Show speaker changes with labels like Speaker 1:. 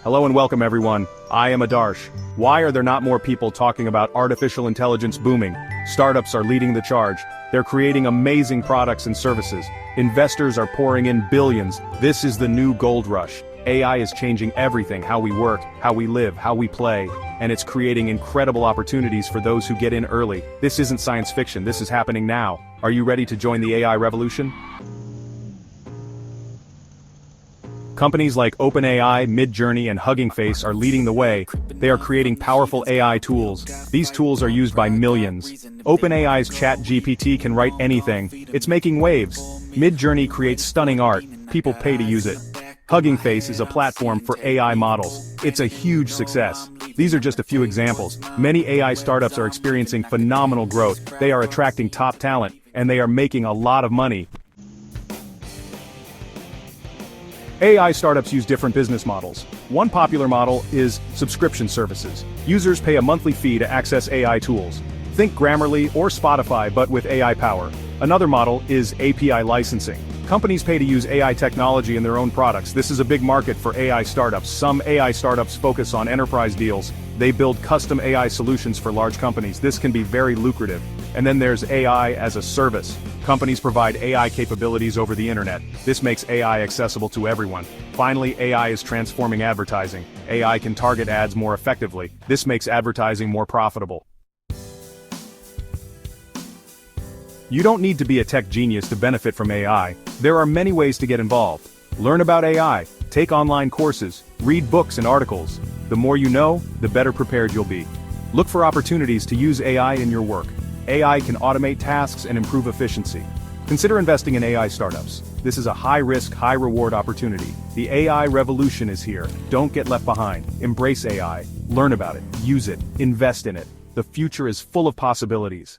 Speaker 1: Hello and welcome everyone, I am Adarsh. Why are there not more people talking about artificial intelligence booming? Startups are leading the charge. They're creating amazing products and services. Investors are pouring in billions. This is the new gold rush. AI is changing everything, how we work, how we live, how we play, and it's creating incredible opportunities for those who get in early. This isn't science fiction, this is happening now. Are you ready to join the AI revolution? Companies like OpenAI, Midjourney, and Hugging Face are leading the way. They are creating powerful AI tools. These tools are used by millions. OpenAI's ChatGPT can write anything. It's making waves. Midjourney creates stunning art. People pay to use it. Hugging Face is a platform for AI models. It's a huge success. These are just a few examples. Many AI startups are experiencing phenomenal growth. They are attracting top talent, and they are making a lot of money. AI startups use different business models. One popular model is subscription services. Users pay a monthly fee to access AI tools. Think Grammarly or Spotify but with AI power. Another model is API licensing. Companies pay to use AI technology in their own products. This is a big market for AI startups. Some AI startups focus on enterprise deals. They build custom AI solutions for large companies. This can be very lucrative. And then there's AI as a service. Companies provide AI capabilities over the internet. This makes AI accessible to everyone. Finally, AI is transforming advertising. AI can target ads more effectively. This makes advertising more profitable. You don't need to be a tech genius to benefit from AI. There are many ways to get involved. Learn about AI, take online courses, read books and articles. The more you know, the better prepared you'll be. Look for opportunities to use AI in your work. AI can automate tasks and improve efficiency. Consider investing in AI startups. This is a high-risk, high-reward opportunity. The AI revolution is here. Don't get left behind. Embrace AI. Learn about it. Use it. Invest in it. The future is full of possibilities.